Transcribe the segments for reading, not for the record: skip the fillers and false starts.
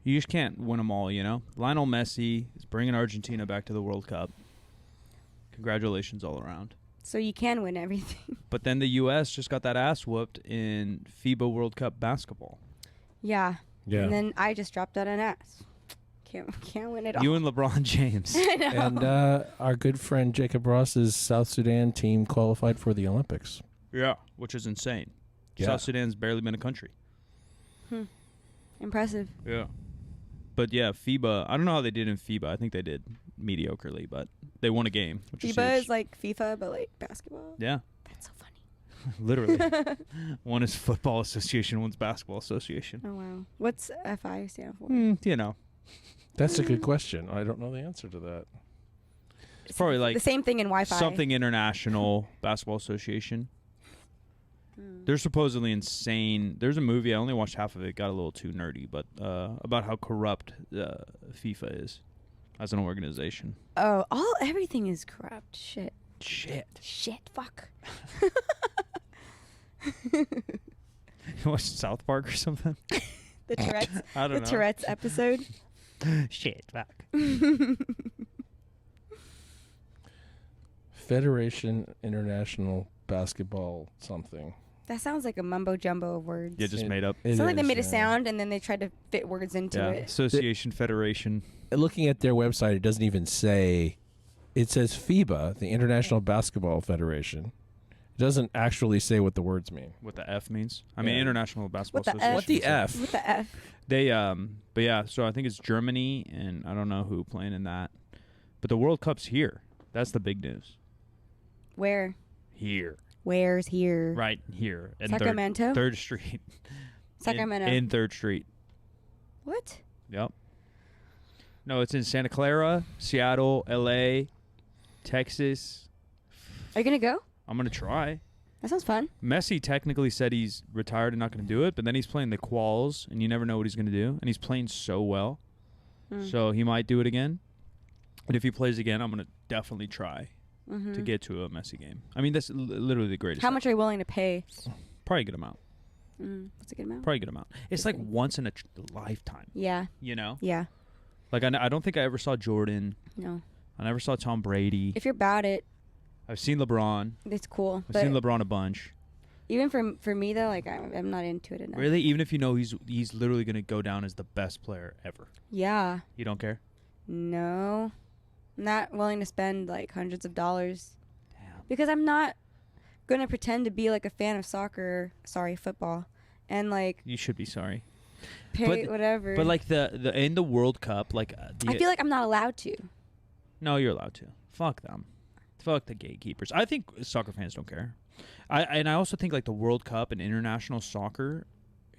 You just can't win them all, you know? Lionel Messi is bringing Argentina back to the World Cup. Congratulations all around. So you can win everything. But then the U.S. just got that ass whooped in FIBA World Cup basketball. Yeah. Yeah. And then I just dropped out an ass. Can't win it all. You and LeBron James. I know. And our good friend Jacob Ross's South Sudan team qualified for the Olympics. Yeah, which is insane. Yeah. South Sudan's barely been a country. Impressive. Yeah. But yeah, FIBA, I don't know how they did in FIBA. I think they did mediocrely, but they won a game. Which FIBA is is like FIFA, but like basketball. Yeah. That's so funny. Literally. One is Football Association, one's Basketball Association. Oh, wow. What's FI stand for? You know. That's a good question. I don't know the answer to that. It's probably like the same thing in Wi-Fi. something international Basketball Association. They're supposedly insane. There's a movie, I only watched half of it, got a little too nerdy, but about how corrupt FIFA is as an organization. Oh, everything is corrupt. Shit. Fuck. You watch South Park or something? The Tourette's. I don't know. The Tourette's episode. Shit, fuck. Federation International Basketball something. That sounds like a mumbo jumbo of words. Yeah, just made up. It Sounds like they is, made a yeah. sound and then they tried to fit words into Yeah, it. Association, Federation. Looking at their website, it doesn't even say. It says FIBA, the International Basketball Federation. It doesn't actually say what the words mean. What the F means? I mean, Yeah. International Basketball What the Association. F? What the F? With the F. They, but yeah, so I think it's Germany, and I don't know who playing in that. But the World Cup's here. That's the big news. Where? Here. Where's here? Right here. In Sacramento? 3rd Street. Sacramento. In 3rd Street. What? Yep. No, it's in Santa Clara, Seattle, L.A., Texas. Are you going to go? I'm going to try. That sounds fun. Messi technically said he's retired and not going to do it, but then he's playing the quals, and you never know what he's going to do. And he's playing so well. So he might do it again. And if he plays again, I'm going to definitely try to get to a Messi game. I mean, that's literally the greatest. How much are you willing to pay? Probably a good amount. What's a good amount? Probably a good amount. It's like once in a lifetime. Yeah. You know? Yeah. Like, I don't think I ever saw Jordan. No. I never saw Tom Brady. If you're about it, I've seen LeBron. it's cool. I've But seen LeBron a bunch. even for me though, like I'm not into it enough. Really? Even if you know he's literally going to go down as the best player ever. Yeah. You don't care? No. I'm not willing to spend like hundreds of dollars Damn. because I'm not gonna pretend to be like a fan of football, and like You should be sorry. pay whatever. But like the in the World Cup, like I feel like I'm not allowed to. no, you're allowed to. Fuck them. Fuck the gatekeepers. I think soccer fans don't care. I also think like the World Cup and international soccer,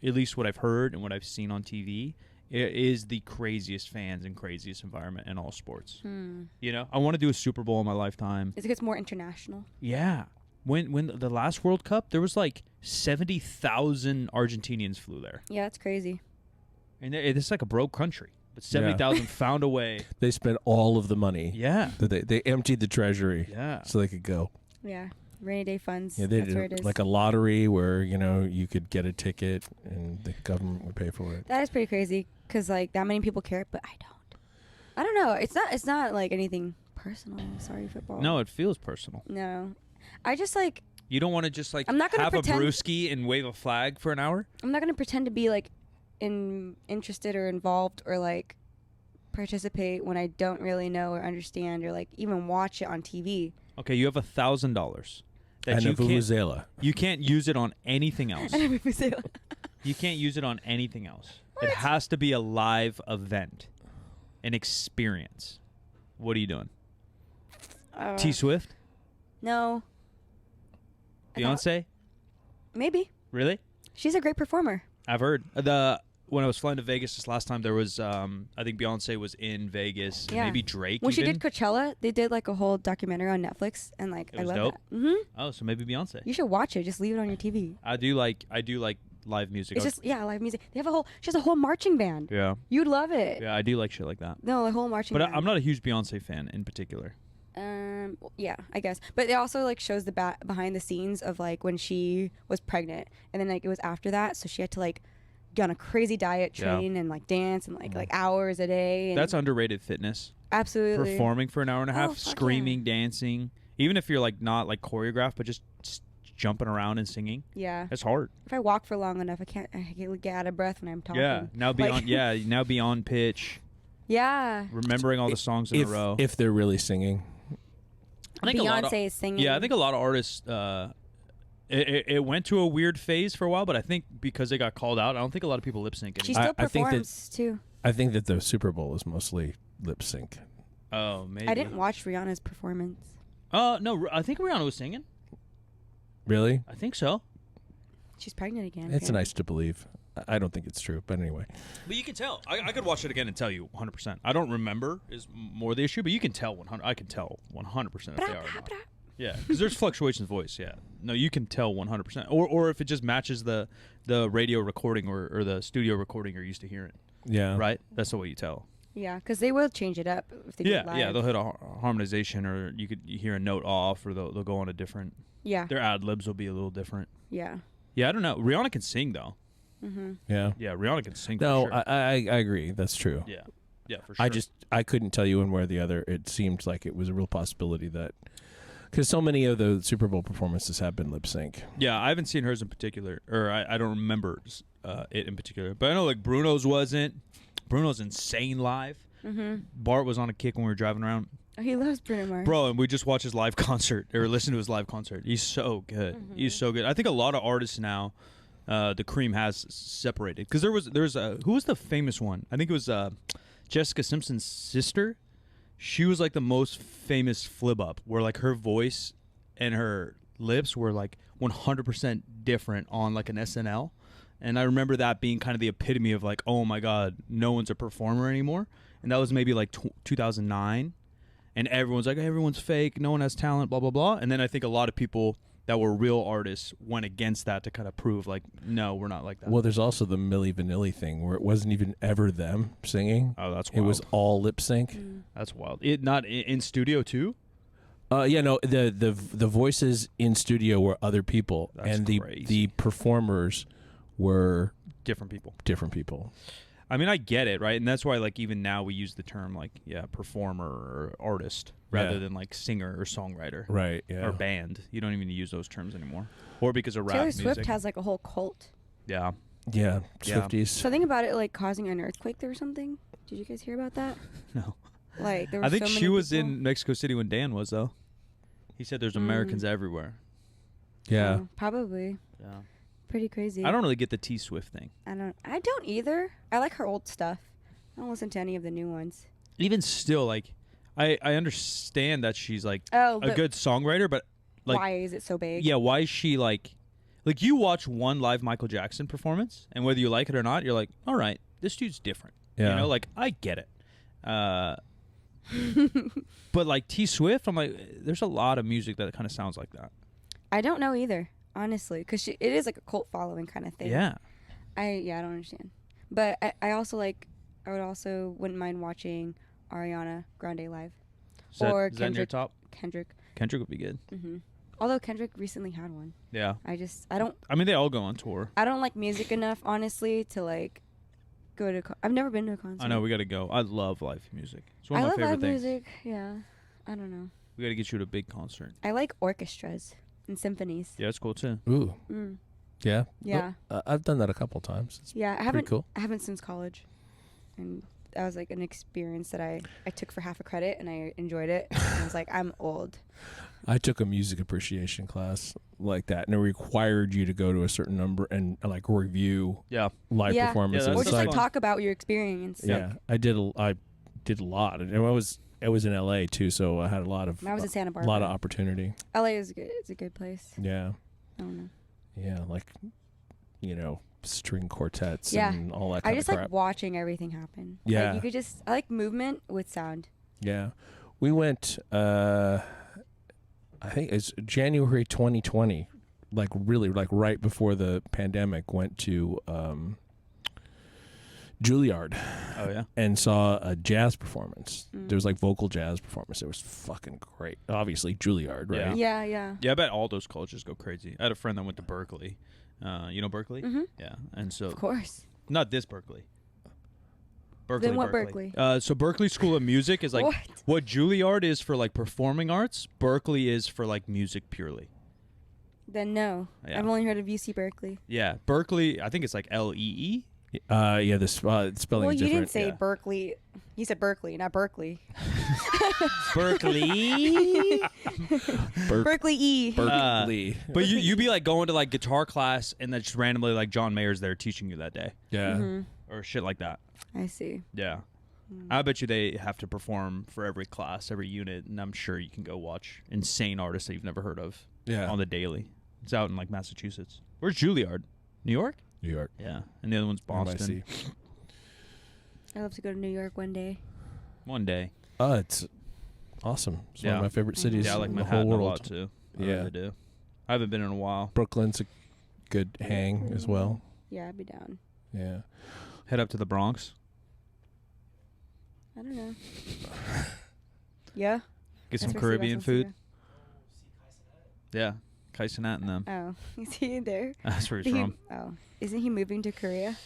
at least what I've heard and what I've seen on TV, is the craziest fans and craziest environment in all sports. You know, I want to do a Super Bowl in my lifetime. It's like it's more international. Yeah. When the last World Cup, there was like 70,000 Argentinians flew there. Yeah, that's crazy. And it's like a broke country. But 70,000 found a way. They spent all of the money. Yeah. They emptied the treasury. Yeah. So they could go. Yeah, rainy day funds. Yeah, they that's where it did is. like a lottery where you could get a ticket and the government would pay for it. That is pretty crazy because like that many people care, but I don't. I don't know. It's not like anything personal. Sorry, football. No, it feels personal. No, I just like. You don't want to just like I'm not gonna have pretend- a brewski and wave a flag for an hour? I'm not gonna pretend to be like interested or involved or like participate when I don't really know or understand or like even watch it on TV. Okay, you have $1,000 that And a vuvuzela. you can't use it on anything else. I never say You can't use it on anything else. It has to be a live event, an experience. What are you doing? T Swift? No. Beyonce? Maybe. Really? She's a great performer. I've heard when I was flying to Vegas this last time, there was I think Beyonce was in Vegas. Yeah. And maybe Drake. When she even. did Coachella, they did like a whole documentary on Netflix, and like It I was love dope? that. Mm-hmm. Oh, so maybe Beyonce. You should watch it. Just leave it on your TV. I do like live music. It's just live music. She has a whole marching band. Yeah. You'd love it. Yeah, I do like shit like that. No, the whole marching But band. I'm not a huge Beyonce fan in particular. Yeah, I guess. But it also like shows the behind the scenes of like when she was pregnant, and then like it was after that, so she had to like get on a crazy diet, Yeah. train and like dance and like hours a day. And That's underrated fitness. absolutely Performing for an hour and a half, fuck screaming, dancing, even if you're like not like choreographed, but just jumping around and singing. Yeah. It's hard. If I walk for long enough, I get out of breath when I'm talking. Yeah. Now be on. Yeah. Now be on pitch. Yeah. Remembering all the songs in a row. If they're really singing. I think Beyonce is singing. Yeah, I think a lot of artists. It went to a weird phase for a while, but I think because they got called out, I don't think a lot of people lip sync She anymore. still I think that- performs too. I think that the Super Bowl is mostly lip sync. Oh, maybe. I didn't watch Rihanna's performance. No, I think Rihanna was singing. Really? I think so. She's pregnant again. It's apparently. nice to believe. I don't think it's true, but anyway. But you can tell. I could watch it again and tell you 100%. I don't remember is more the issue, but you can tell 100. I can tell 100% if they are or not. Yeah, because there's fluctuations of voice. Yeah, no, you can tell 100%. Or if it just matches the radio recording or the studio recording you're used to hearing. Yeah. Right. That's the way you tell. Yeah, because they will change it up if they do it live. Yeah, they'll hit a harmonization, or you hear a note off, or they'll go on a different. Yeah. Their ad libs will be a little different. Yeah. Yeah, I don't know. Rihanna can sing though. Mm-hmm. Yeah. Yeah, Rihanna can sing. No, for sure. I agree. That's true. Yeah, for sure. I couldn't tell you one way or the other. It seemed like it was a real possibility that because so many of the Super Bowl performances have been lip sync. Yeah, I haven't seen hers in particular, or I don't remember it in particular. But I know like Bruno's wasn't. Bruno's insane live. Mm-hmm. Bart was on a kick when we were driving around. Oh, he loves Bruno Mars. Bro, and we just watched his live concert, or listened to his live concert. He's so good. Mm-hmm. He's so good. I think a lot of artists now, the cream has separated. Because who was the famous one? I think it was Jessica Simpson's sister. She was like the most famous flip up, where like her voice and her lips were like 100% different on like an SNL. And I remember that being kind of the epitome of like, oh my God, no one's a performer anymore. And that was maybe like 2009. And everyone's like, everyone's fake. No one has talent, blah, blah, blah. And then I think a lot of people that were real artists went against that to kind of prove like, no, we're not like that. Well, there's also the Milli Vanilli thing where it wasn't even ever them singing. Oh, that's It wild. was all lip sync. Mm. That's wild. It not in studio too? Yeah, no, the voices in studio were other people, That's and the crazy. performers were Different people. different people. I mean, I get it, right? And that's why, like, even now we use the term, like, performer or artist rather Yeah. than, like, singer or songwriter Right, yeah. or band. You don't even use those terms anymore. Or because of rap Taylor music. Swift has like a whole cult. Yeah. Yeah, Yeah. Swifties. So think about it like causing an earthquake or something. Did you guys hear about that? No. Like there were I think so she many was people. in Mexico City when Dan was, though. He said there's Americans everywhere. Yeah. Oh, probably. Yeah. Pretty crazy. I don't really get the T Swift thing. I don't either. I like her old stuff. I don't listen to any of the new ones. Even still, like, I understand that she's, like, Oh, a but good songwriter, but, like, why is it so big? yeah, why is she, like, you watch one live Michael Jackson performance, and whether you like it or not, you're like, all right, this dude's different. Yeah. You know, like, I get it. But, like, T Swift, I'm like, there's a lot of music that kind of sounds like that. I don't know either, honestly, because it is like a cult following kind of thing. Yeah. I don't understand. But I also like, I wouldn't mind watching Ariana Grande live. Is that, Or is that in your Kendrick. top? Kendrick. Kendrick would be good. Hmm. Although Kendrick recently had one. Yeah. I I mean, they all go on tour. don't like music enough, honestly, to like go to. I've never been to a concert. I know, we got to go. I love live music. It's one I of my love favorite live things. music. Yeah, I don't know. We got to get you to a big concert. I like orchestras and symphonies. Yeah, it's cool, too. Ooh. Mm. Yeah. Yeah. I've done that a couple times. It's Yeah, I pretty haven't. cool. I haven't since college, and that was like an experience that I took for half a credit, and I enjoyed it. And I was like, I'm old. I took a music appreciation class like that, and it required you to go to a certain number and like review Yeah. live Yeah. performances. Yeah, Or that's just So I- like talk about your experience. yeah, I did a lot, and I was in LA too, so I had a lot of And I was in Santa a Barbara. lot of opportunity. LA is good. It's a good place. Yeah, I don't know. yeah, like string quartets Yeah. and all that I kind just of like crap. watching everything happen. Yeah. Like you could just. I like movement with sound. Yeah, we went. I think it's January 2020, like really like right before the pandemic. Went to Juilliard Oh, yeah. and saw a jazz performance. Mm. There was like vocal jazz performance. It was fucking great. Obviously Juilliard, right? Yeah. Yeah. Yeah, I bet all those colleges go crazy. I had a friend that went to Berkeley. You know Berkeley? Mm-hmm. Yeah. And so Of course. Not this Berkeley. Berkeley. Then what Berkeley? So Berkeley School of Music is like What? what Juilliard is for like performing arts. Berkeley is for like music purely. Then no. Yeah. I've only heard of UC Berkeley. Yeah, Berkeley. I think it's like Lee. Yeah, the spelling Well, is you different. didn't say yeah. Berkeley. You said Berkeley, not Berkeley. Berkeley. Berkeley E. Berkeley. But you be like going to like guitar class and then just randomly like John Mayer's there teaching you that day yeah. or shit like that. I see. Yeah. I bet you they have to perform for every class, every unit, and I'm sure you can go watch insane artists that you've never heard of Yeah. on the daily. It's out in like Massachusetts. Where's Juilliard? New York? New York. Yeah. And the other one's Boston. NYC. I'd love to go to New York one day. One day. It's awesome. It's one Yeah. of my favorite cities Yeah, I like in the Manhattan whole a world. lot too. I Yeah. really do. I haven't been in a while. Brooklyn's a good hang as well. Yeah, I'd be down. Yeah. Head up to the Bronx. I don't know. Yeah? Get some That's where Caribbean Sebastian's food. Yeah. Kai Cenat and them. Oh, is he there? That's where he's Did he- from. Oh, isn't he moving to Korea?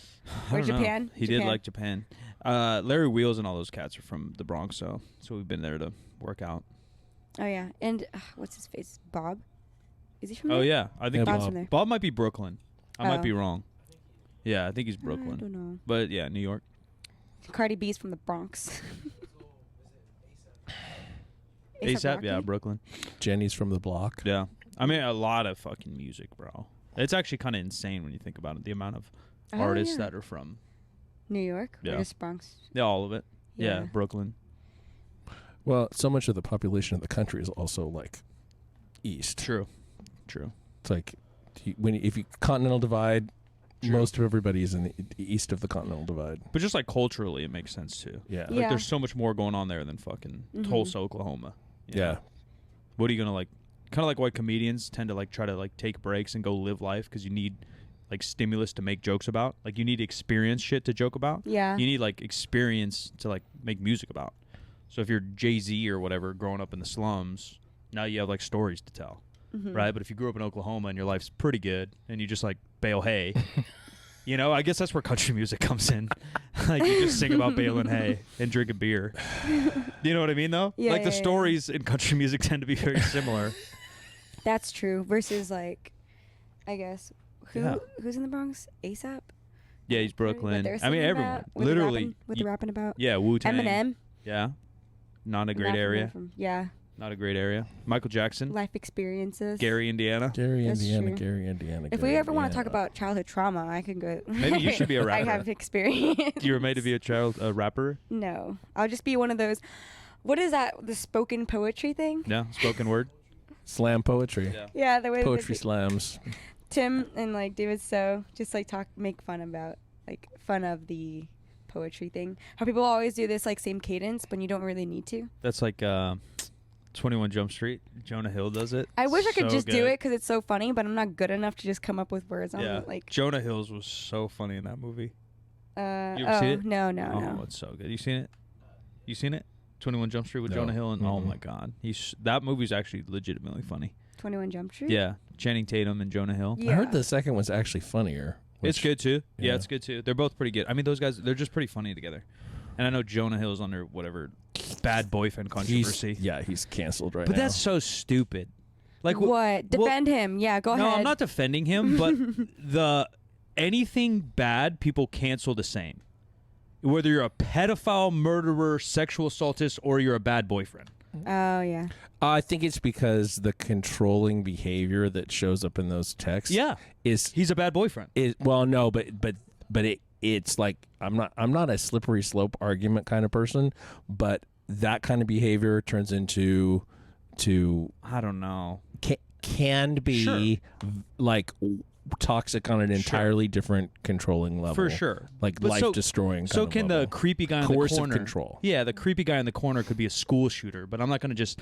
I Or don't know. Japan? He did Japan. like Japan. Larry Wheels and all those cats are from the Bronx, so we've been there to work out. Oh yeah, and what's his face? Bob? Is he from Oh there? yeah, I think Yeah, Bob's from there. Bob might be Brooklyn. I might Oh. be wrong. Yeah, I think he's I Brooklyn. don't know. But yeah, New York. Cardi B's from the Bronx. ASAP, Rocky? yeah, Brooklyn. Jenny's from the block. Yeah. I mean, a lot of fucking music, bro. It's actually kind of insane when you think about it. The amount of Oh, artists yeah. that are from. New York? Yeah. Or just Bronx? Yeah, all of it. Yeah, Brooklyn. Well, so much of the population of the country is also like east. True. True. It's like if you continental divide, True. most of everybody is in the east of the continental divide. But just like culturally, it makes sense too. Yeah. Yeah. Like there's so much more going on there than fucking Tulsa, Oklahoma. you know? Yeah. What are you gonna like? Kind of like why comedians tend to like try to like take breaks and go live life because you need like stimulus to make jokes about. Like you need experience shit to joke about. Yeah. You need like experience to like make music about. So if you're Jay-Z or whatever, growing up in the slums, now you have like stories to tell, right? But if you grew up in Oklahoma and your life's pretty good and you just like bale hay, you know, I guess that's where country music comes in. Like you just sing about baling hay and drinking beer. You know what I mean, though? Yeah, like the yeah, yeah. stories in country music tend to be very similar. That's true. Versus like, I guess, Yeah. who's in the Bronx? ASAP? Yeah, he's Brooklyn. They're I mean, singing everyone. that, what Literally. they're rapping about. Yeah, Wu-Tang. Eminem. Yeah. Not a Not great from area. there, from- yeah. Not a great area. Michael Jackson. Life experiences. Gary, Indiana. Gary, That's Indiana, true. Gary, Indiana. If Gary, we ever want to talk Indiana. about childhood trauma, I can go. Maybe you should be a I rapper. have experience. You were made to be a rapper? No, I'll just be one of those. What is that? The spoken poetry thing? Yeah, spoken word. Slam poetry. Yeah. Yeah, the way Poetry that slams. Tim and like David So just like make fun of the poetry thing. How people always do this like same cadence, but you don't really need to. That's like 21 Jump Street. Jonah Hill does it. I wish I could So just do good. it because it's so funny, but I'm not good enough to just come up with words on Yeah. it. Like, Jonah Hill's was so funny in that movie. You ever oh seen it? no, Oh, no. it's so good. You seen it? You seen it? 21 Jump Street with No. Jonah Hill and oh Mm-mm. my god, that movie's actually legitimately funny. 21 Jump Street. Yeah, Channing Tatum and Jonah Hill. Yeah. I heard the second one's actually funnier. It's which- good too. Yeah, yeah. it's good too. They're both pretty good. I mean, those guys, they're just pretty funny together. And I know Jonah Hill's under whatever bad boyfriend controversy. He's canceled right But now. that's so stupid. Like What? Defend him. Yeah, go No, ahead. I'm not defending him, but anything bad, people cancel the same. Whether you're a pedophile, murderer, sexual assaultist, or you're a bad boyfriend. Oh yeah. I think it's because the controlling behavior that shows up in those texts. Yeah, is he's a bad boyfriend. well, no, but it's like I'm not a slippery slope argument kind of person, but that kind of behavior turns into I don't know. can be like toxic on an entirely different controlling level. For sure. Like But life destroying. So can the creepy guy in the coercive corner control. Yeah, the creepy guy in the corner could be a school shooter, but I'm not going to just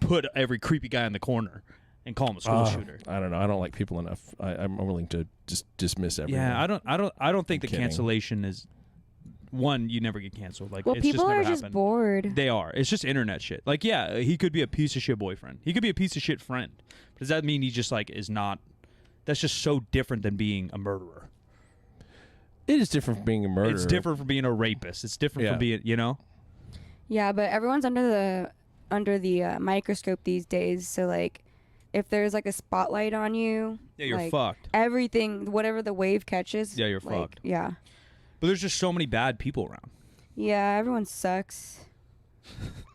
put every creepy guy in the corner and call him a school shooter. I don't know. I don't like people enough. I'm willing to just dismiss everyone. Yeah, I don't think the kidding. cancellation is one. You never get canceled. Like Well, it's people just never are just happened. bored. They are. It's just internet shit. Like, yeah, he could be a piece of shit boyfriend. He could be a piece of shit friend. Does that mean he just like is not? That's just so different than being a murderer. It is different from being a murderer. It's different from being a rapist. It's different from being, you know? Yeah, but everyone's under the microscope these days. So like, if there's like a spotlight on you, Yeah, you're like, fucked. Everything, whatever the wave catches. Yeah, you're like, fucked. Yeah. But there's just so many bad people around. Yeah, everyone sucks.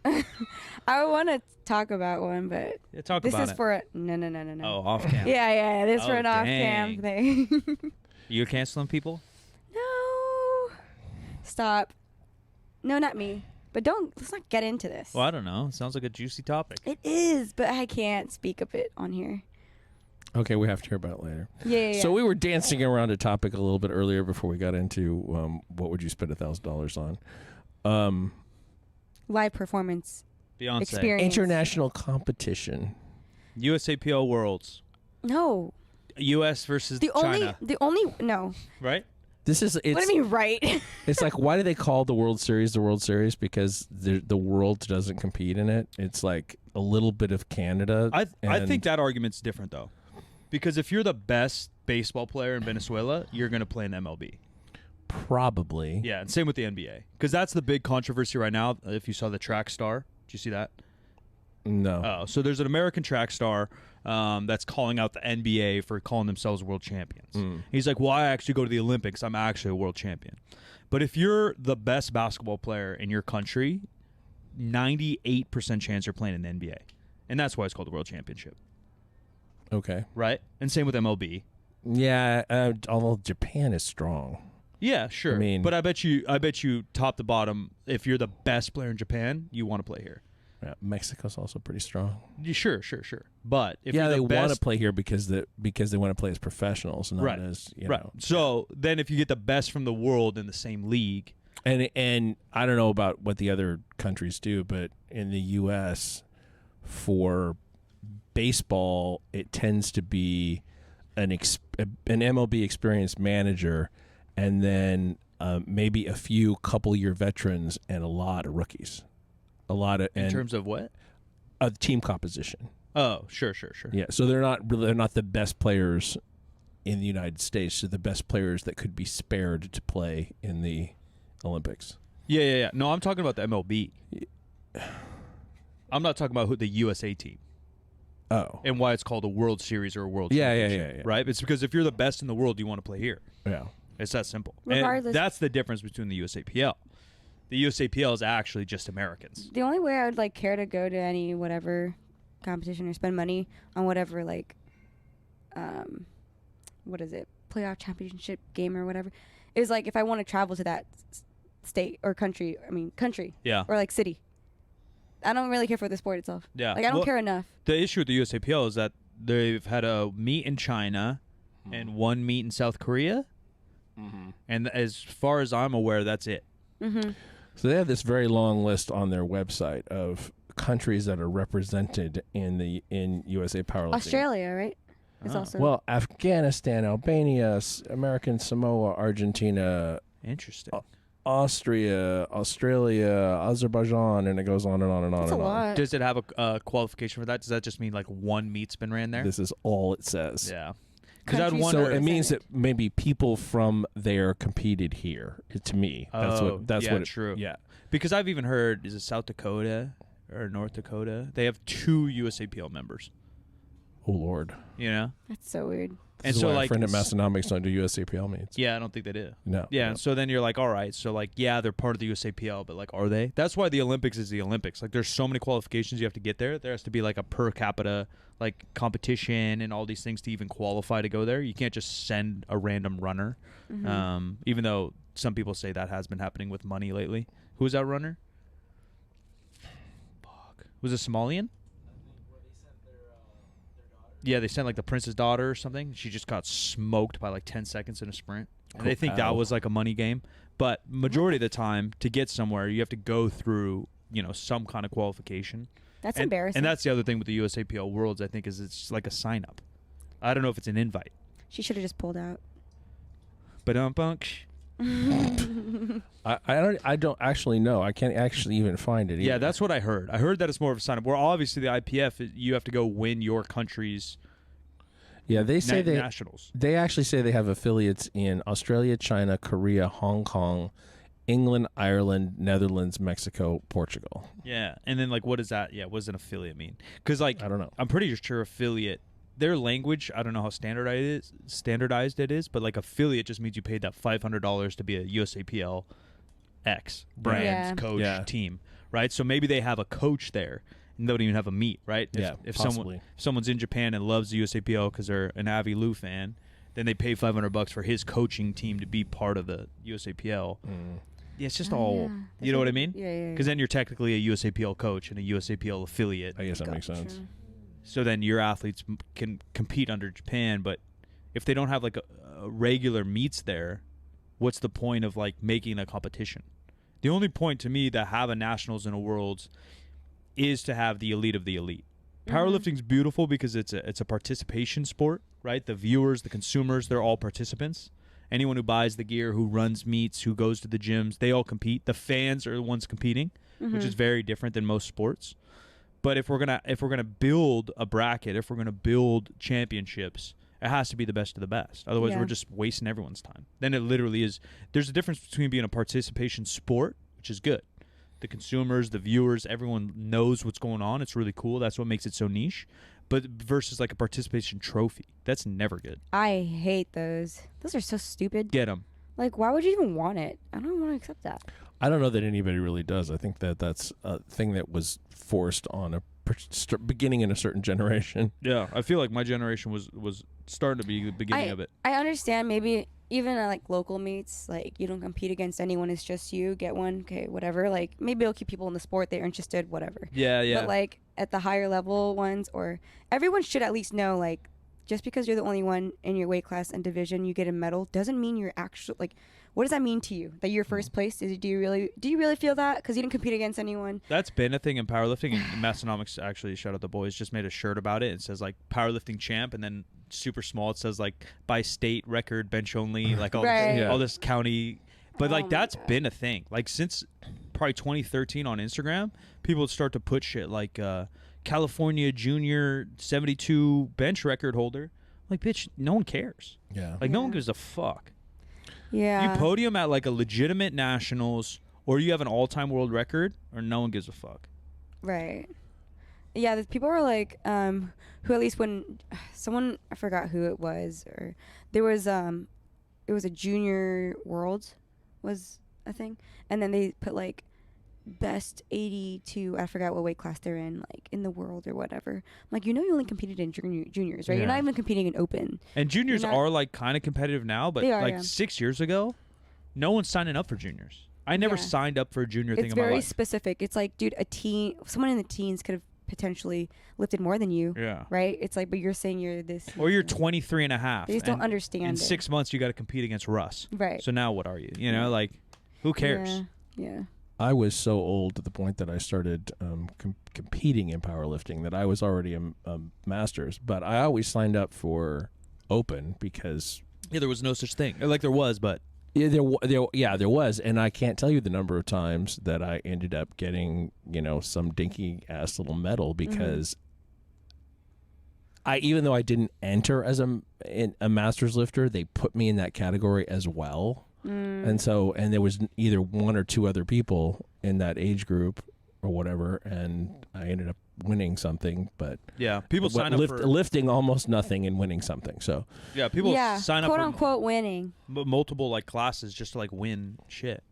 I want to talk about one, but Yeah, talk this about is it. for a no. Oh, off cam. Yeah, this Oh, for an off-cam dang. thing. You're canceling people? No. Stop. No, not me. But let's not get into this. Well, I don't know. Sounds like a juicy topic. It is, but I can't speak of it on here. Okay, we have to hear about it later. Yeah. So we were dancing around a topic a little bit earlier before we got into what would you spend $1,000 on? Live performance Beyonce. experience. International competition. USAPL Worlds. No. U.S. versus China. No. Right? This is What do you mean, right? It's like, why do they call the World Series the World Series? Because the world doesn't compete in it. It's like a little bit of Canada. I think that argument's different though, because if you're the best baseball player in Venezuela, you're going to play in MLB. probably. Yeah, and same with the NBA, because that's the big controversy right now. If you saw the track star, did you see that? No. Oh, so there's an American track star that's calling out the NBA for calling themselves world champions. He's like, well, I actually go to the Olympics. I'm actually a world champion. But if you're the best basketball player in your country, 98% chance you're playing in the NBA. And that's why it's called the World Championship. Okay. Right? And same with MLB. Yeah, although Japan is strong. Yeah, sure. I mean- but I bet you top to bottom, if you're the best player in Japan, you want to play here. Yeah, Mexico's also pretty strong. Sure. But if Yeah, you're they the want to best, play here because they want to play as professionals, not Right. as you right. know. So then if you get the best from the world in the same league, And I don't know about what the other countries do, but in the U.S. for baseball, it tends to be an MLB experienced manager, and then maybe a few couple-year veterans and a lot of rookies. in terms of what? Of team composition. Oh, sure. Yeah, so they're not the best players in the United States. They're the best players that could be spared to play in the Olympics. Yeah. No, I'm talking about the MLB. I'm not talking about the USA team Oh, and why it's called a World Series or a World Yeah, Championship. Right? It's because if you're the best in the world, you want to play here. yeah. It's that simple. Regardless- And that's the difference between the USAPL. The USAPL is actually just Americans. The only way I would care to go to any whatever competition or spend money on whatever what is it, playoff championship game or whatever, is if I want to travel to that state or country. Yeah. Or city. I don't really care for the sport itself. Yeah. I don't care enough. The issue with the USAPL is that they've had a meet in China and one meet in South Korea. And as far as I'm aware, that's it. Mm-hmm. So they have this very long list on their website of countries that are represented in USA powerlifting. Australia, right? It's Oh. also Well, Afghanistan, Albania, American Samoa, Argentina, Interesting. Austria, Australia, Azerbaijan, and it goes on and on and on that's and a on. lot. Does it have a qualification for that? Does that just mean one meet's been ran there? This is all it says. Yeah. Because I'd Countries- wonder. So it means that maybe people from there competed here. To me, that's yeah, what. true. Yeah. Because I've even heard, is it South Dakota or North Dakota? They have 2 USAPL members. Oh Lord. You know. That's so weird. This And is so why like a friend at Massonomics don't do USAPL meets. Yeah, I don't think they do. No. Yeah, no. and so then you're all right, so yeah, they're part of the USAPL, but are they? That's why the Olympics is the Olympics. There's so many qualifications you have to get there. There has to be a per capita competition and all these things to even qualify to go there. You can't just send a random runner. Mm-hmm. Even though some people say that has been happening with money lately. Who was that runner? Fuck. Was it Somalian? Yeah, they sent the prince's daughter or something. She just got smoked by 10 seconds in a sprint. And they think that was a money game. But majority of the time, to get somewhere, you have to go through, some kind of qualification. That's and, embarrassing. And that's the other thing with the USAPL Worlds, I think, is it's a sign up. I don't know if it's an invite. She should have just pulled out. But I don't actually know. I can't actually even find it. yeah, either. that's what I heard. I heard that it's more of a sign up. Where obviously the IPF, you have to go win your country's. Yeah, they say nationals. They actually say they have affiliates in Australia, China, Korea, Hong Kong, England, Ireland, Netherlands, Mexico, Portugal. Yeah, and then like, what is that? Yeah, what does an affiliate mean? Because like, I don't know. I'm pretty sure affiliate, their language, I don't know how standardized it is, but like affiliate just means you paid that $500 to be a USAPL X brand coach team, right? So maybe they have a coach there. And they don't even have a meet, right? If someone's in Japan and loves the USAPL because they're an Avi Lieu fan, then they pay $500 for his coaching team to be part of the USAPL. Yeah, it's just you know what I mean? Yeah. Because then you're technically a USAPL coach and a USAPL affiliate. I guess that makes sense. So then your athletes can compete under Japan, but if they don't have like a regular meets there, what's the point of like making a competition? The only point to me that have a nationals and a worlds is to have the elite of the elite. Powerlifting's beautiful because it's a participation sport, right? The viewers, the consumers, they're all participants. Anyone who buys the gear, who runs meets, who goes to the gyms, they all compete. The fans are the ones competing, which is very different than most sports. But if we're gonna build a bracket, if we're gonna build championships, it has to be the best of the best. Otherwise, we're just wasting everyone's time. Then it literally is. There's a difference between being a participation sport, which is good. The consumers, the viewers, everyone knows what's going on. It's really cool. That's what makes it so niche. But versus like a participation trophy, that's never good. I hate those. Those are so stupid. Get them. Like, why would you even want it? I don't want to accept that. I don't know that anybody really does. I think that that's a thing that was forced on a beginning in a certain generation. Yeah, I feel like my generation was starting to be the beginning of it. I understand maybe even at like local meets, like you don't compete against anyone. It's just you. Get one, okay, whatever. Like maybe it'll keep people in the sport. They're interested, whatever. Yeah. But like at the higher level ones, or everyone should at least know, like just because you're the only one in your weight class and division, you get a medal doesn't mean you're actually like. What does that mean to you? That you're first place? Do you really feel that? Because you didn't compete against anyone. That's been a thing in powerlifting, and Massonomics actually, shout out the boys, just made a shirt about it. It says like powerlifting champ, and then super small it says like by state record bench only, like all this county. But like that's been a thing. Like since probably 2013 on Instagram, people would start to put shit like California Junior 72 bench record holder. Like bitch, no one cares. Yeah. Like no one gives a fuck. Yeah. You podium at like a legitimate nationals, or you have an all-time world record, or no one gives a fuck. Right. Yeah, the people were like, who at least when someone, I forgot who it was, or there was it was a junior world was a thing, and then they put like best 82, I forgot what weight class they're in, like in the world or whatever. I'm like, you only competed in juniors, right? Yeah. You're not even competing in open. And juniors are like kind of competitive now, but like 6 years ago, no one's signing up for juniors. I never signed up for a junior thing in my life. It's very specific. It's like, dude, someone in the teens could have potentially lifted more than you. Yeah. Right? It's like, but you're saying you're this. Or you're 23 and a half. They just don't understand in 6 months, you got to compete against Russ. Right. So now what are you? You know, like, who cares? Yeah. I was so old to the point that I started competing in powerlifting that I was already a master's, but I always signed up for open because there was no such thing. Like there was, but there was, and I can't tell you the number of times that I ended up getting some dinky ass little medal because even though I didn't enter as a master's lifter, they put me in that category as well. And there was either one or two other people in that age group or whatever, and I ended up winning something. But yeah, people sign up for lifting almost nothing and winning something. So yeah, people sign up quote for unquote winning multiple like classes just to like win shit.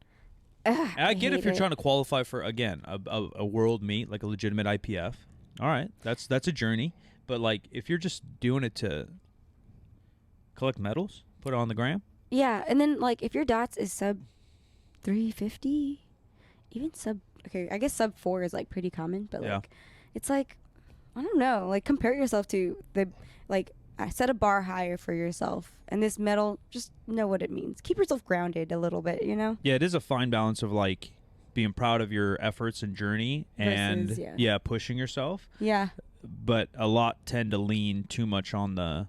I get if you're it. trying to qualify for again a world meet like a legitimate IPF. All right, that's a journey. But like if you're just doing it to collect medals, put it on the gram. Yeah, and then like if your DOTS is sub 350, even I guess sub 4 is like pretty common, but like it's like I don't know, like compare yourself to set a bar higher for yourself, and this medal, just know what it means. Keep yourself grounded a little bit, you know? Yeah, it is a fine balance of like being proud of your efforts and journey and versus, pushing yourself. Yeah. But a lot tend to lean too much on the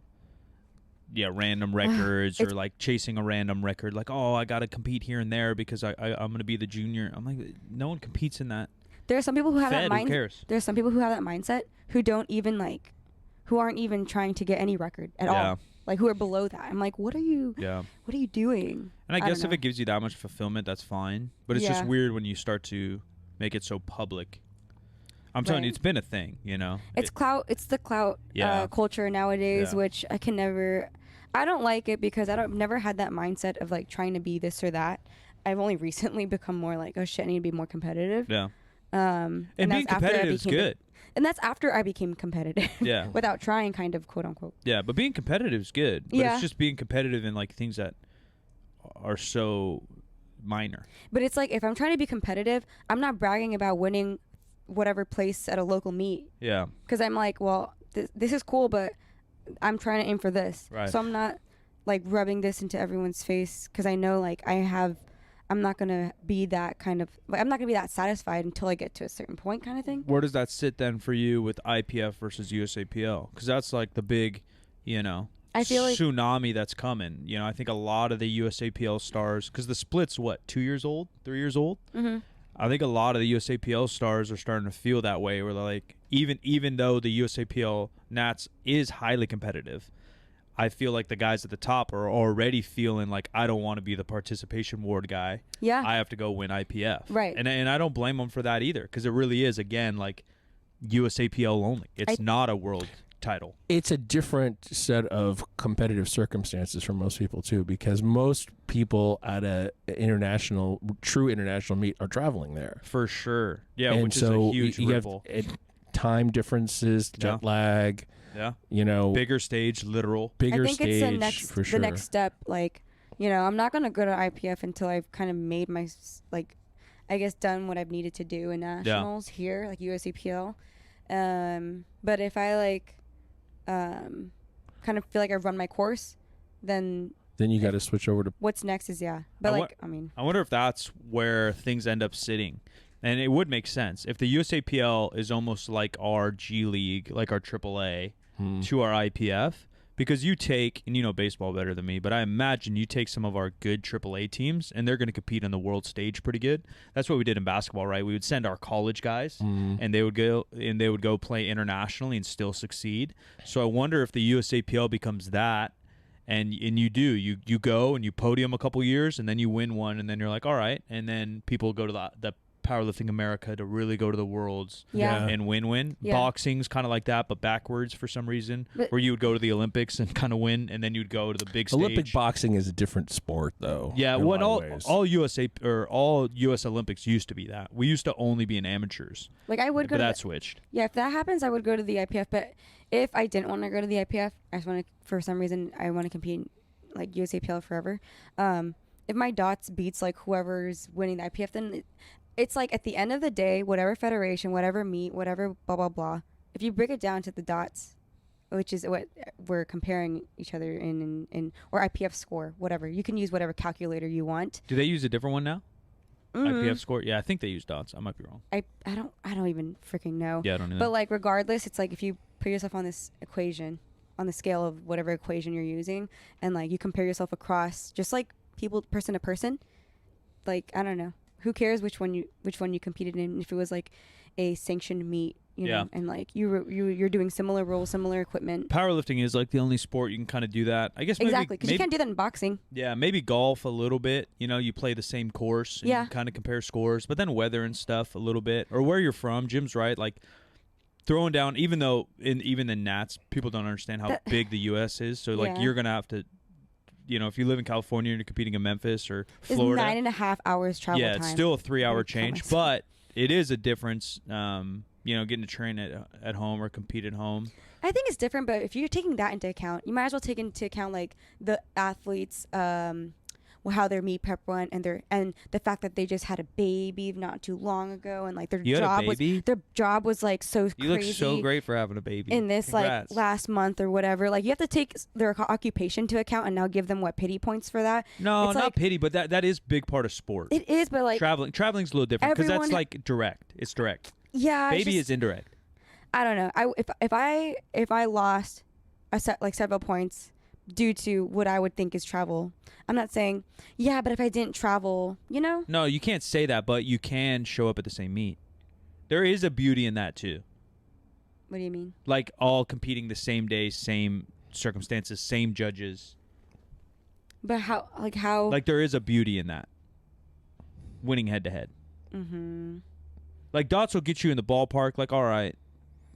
random records or like chasing a random record, like, oh, I got to compete here and there because I'm going to be the junior. I'm like, no one competes in that. There are some people who have that Who cares? There are some people who have that mindset who don't even like who aren't even trying to get any record at Yeah. all. Like who are below that. I'm like, what are you doing? And I guess don't if it gives you that much fulfillment, that's fine. But it's just Yeah. weird when you start to make it so public. I'm telling you, Right. it's been a thing, you know. It's clout. It's the clout Yeah. culture nowadays, Yeah. which I can never. I don't like it because I've never had that mindset of like trying to be this or that. I've only recently become more like, oh shit, I need to be more competitive. Yeah. And And being that's after I competitive is became- good. And that's after I became competitive. Yeah. Without trying, kind of, quote unquote. Yeah, but being competitive is good. But Yeah. it's just being competitive in like things that are so minor. But it's like if I'm trying to be competitive, I'm not bragging about winning whatever place at a local meet Yeah. because I'm like, well, this is cool, but I'm trying to aim for this. Right. So I'm not like rubbing this into everyone's face because I know like I'm not gonna be that kind of like, I'm not gonna be that satisfied until I get to a certain point, kind of thing. Where does that sit then for you with IPF versus USAPL? Because that's like the big, you know, I feel like tsunami that's coming. You know, I think a lot of the USAPL stars, because the split's what, 2 years old, 3 years old. Mhm. I think a lot of the USAPL stars are starting to feel that way, where they're like, even though the USAPL Nats is highly competitive, I feel like the guys at the top are already feeling like, I don't want to be the participation award guy. yeah, I have to go win IPF. Right. And I don't blame them for that either, because it really is, again, like USAPL only. It's not a world title. It's a different set of competitive circumstances for most people too, because most people at a true international meet are traveling there. For sure. Yeah, and which so is a huge you ripple. have time differences, jet lag, Yeah. you know, Bigger stage, literal. bigger I think stage it's for sure. the next step. Like, you know, I'm not gonna go to IPF until I've kind of made my like, I guess, done what I've needed to do in nationals here, like USAPL. But if I like, kind of feel like I've run my course, then Then you got to switch over to what's next is But I mean, I wonder if that's where things end up sitting. And it would make sense. If the USAPL is almost like our G League, like our AAA, to our IPF, because you take, and you know baseball better than me, but I imagine you take some of our good AAA teams, and they're going to compete on the world stage pretty good. That's what we did in basketball, right? We would send our college guys, and they would go play internationally and still succeed. So I wonder if the USAPL becomes that. And you go and you podium a couple years, and then you win one, and then you're like, all right. And then people go to the Powerlifting America to really go to the Worlds Yeah. and win. Yeah. Boxing's kind of like that, but backwards for some reason, But- where you would go to the Olympics and kind of win, and then you'd go to the big stage. Olympic boxing is a different sport, though. Yeah, in a well, lot of ways. all US Olympics used to be that. We used to only be in amateurs, like I would but go to that switched. if that happens, I would go to the IPF. But if I didn't want to go to the IPF, I just want to, for some reason, I want to compete in, like USAPL forever. If my dots beats like whoever's winning the IPF, then it's like at the end of the day, whatever federation, whatever meet, whatever blah blah blah. If you break it down to the dots, which is what we're comparing each other in or IPF score, whatever, you can use whatever calculator you want. Do they use a different one now? Mhm. IPF score? Yeah, I think they use dots. I might be wrong. I don't even freaking know. Yeah, I don't know. But like regardless, it's like if you put yourself on this equation, on the scale of whatever equation you're using, and like you compare yourself across, just like people, person to person, like I don't know, who cares which one you competed in? If it was like a sanctioned meet, you know, and like you're doing similar rules, similar equipment. Powerlifting is like the only sport you can kind of do that. I guess Exactly, because you can't do that in boxing. Yeah, maybe golf a little bit. You know, you play the same course and you kind of compare scores, but then weather and stuff a little bit, or where you're from. Jim's right, like throwing down. Even though even the Nats, people don't understand how big the U.S. is. So like you're gonna have to, you know, if you live in California and you're competing in Memphis or Florida, it's 9.5 hours travel time. Yeah, it's still a 3-hour change, but it is a difference. You know, getting to train at home or compete at home. I think it's different, but if you're taking that into account, you might as well take into account like the athletes, how their meet prep went, and the fact that they just had a baby not too long ago, and like their job was like so crazy. You look so great for having a baby. In this Congrats. like last month or whatever, like you have to take their occupation to account and now give them pity points for that. No, it's not like, pity, but that is big part of sport. It is, but like traveling's a little different because that's like direct. It's direct. Yeah, baby is indirect. I don't know. If I lost several points due to what I would think is travel, I'm not saying but if I didn't travel, you know. No, you can't say that, but you can show up at the same meet. There is a beauty in that too. What do you mean? Like all competing the same day, same circumstances, same judges. But how? Like how? Like there is a beauty in that. Winning head to head. Mm-hmm. Like dots will get you in the ballpark. Like, all right,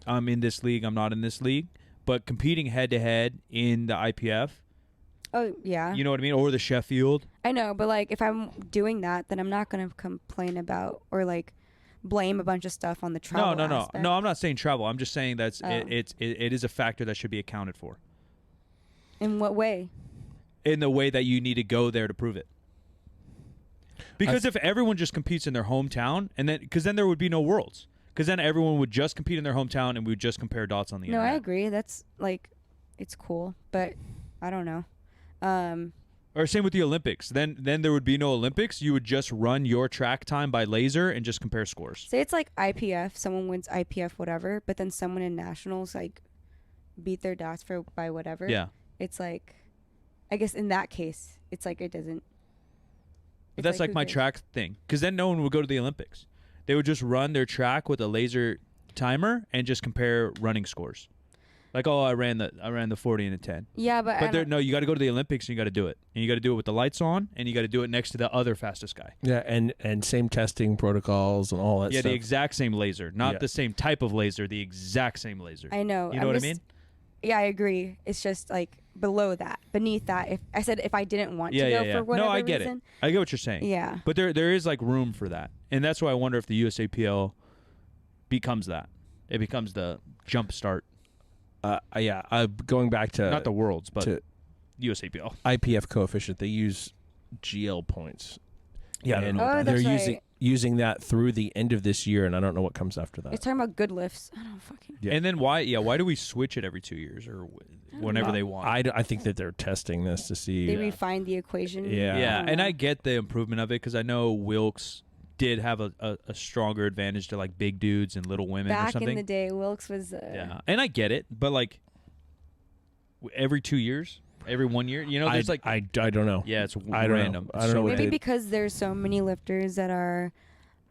I'm in this league, I'm not in this league. But competing head to head in the IPF. Oh yeah. You know what I mean? Or the Sheffield. I know, but like if I'm doing that, then I'm not gonna complain about or like blame a bunch of stuff on the travel. No. aspect. No, I'm not saying travel. I'm just saying that's Oh. it is a factor that should be accounted for. In what way? In the way that you need to go there to prove it. Because if everyone just competes in their hometown, and then because then there would be no worlds. Because then everyone would just compete in their hometown, and we would just compare dots on the No, internet. I agree. That's like, it's cool, but I don't know. Or same with the Olympics. Then there would be no Olympics. You would just run your track time by laser and just compare scores. Say it's like IPF. Someone wins IPF, whatever, but then someone in nationals like beat their dots by whatever. Yeah. It's like, I guess in that case, it's like it doesn't. But that's like who my cares? track thing. Because then no one would go to the Olympics. They would just run their track with a laser timer and just compare running scores. Like, oh, I ran the 40 and the 10. Yeah, but But no, you got to go to the Olympics and you got to do it. And you got to do it with the lights on and you got to do it next to the other fastest guy. Yeah, and same testing protocols and all that Yeah, stuff. the exact same laser. Not Yeah. the same type of laser, the exact same laser. I know. You know what I mean? Yeah, I agree. It's just like below that, beneath that. If I said if I didn't want to go for whatever No, I get reason, it. I get what you're saying. Yeah. But there is like room for that. And that's why I wonder if the USAPL becomes that. It becomes the jump start. Going back to Not the worlds, but to USAPL. IPF coefficient, they use GL points. Yeah, I don't and know what Oh, that they're that's right. using that through the end of this year, and I don't know what comes after that. It's talking about good lifts. I don't fucking. Yeah. And then why do we switch it every 2 years or whenever they want? I think that they're testing this to see. They refined the equation. Yeah. yeah, don't and know. I get the improvement of it because I know Wilkes did have a stronger advantage to like big dudes and little women or Back something. in the day, Wilkes was. Yeah, and I get it, but like every 2 years, every 1 year, you know, there's like I don't know. yeah, it's I don't random. know. I don't know what Maybe they- because there's so many lifters that are,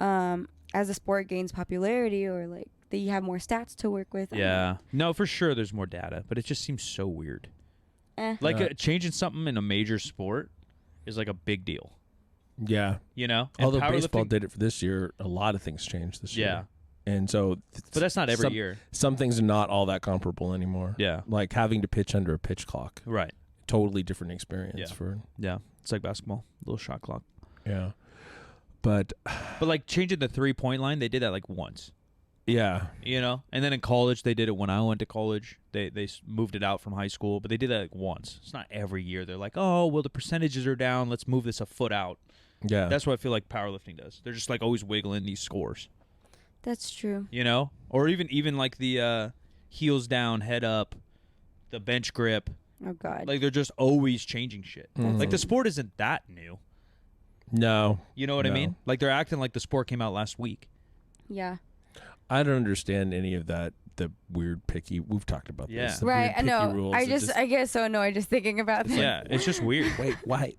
as the sport gains popularity, or like that you have more stats to work with. I don't Yeah, no, for sure. There's more data, but it just seems so weird. know. Like changing something in a major sport is like a big deal. Yeah. You know, and Although baseball powerlifting- did it for this year, a lot of things changed this Yeah, year. And so, but that's not every year. Some things are not all that comparable anymore. Yeah, Like having to pitch under a pitch clock, right. totally different experience Yeah. for. Yeah, it's like basketball, little shot clock. Yeah. But But like changing the 3-point line, they did that like once. yeah, You know, and then in college they did it when I went to college. They moved it out from high school, but they did that like once. It's not every year. They're like, oh well, the percentages are down. Let's move this a foot out. yeah. That's what I feel like powerlifting does. They're just like always wiggling these scores. That's true. You know, or even like the heels down, head up, the bench grip. Oh God. Like they're just always changing shit. Mhm. Like the sport isn't that new. No, You know what I No. mean? Like they're acting like the sport came out last week. Yeah. I don't understand any of that. The weird picky. We've talked about Yeah. this. The Right. weird I picky know. rules I that get so annoyed just thinking about that. Yeah, it's just weird. Wait, why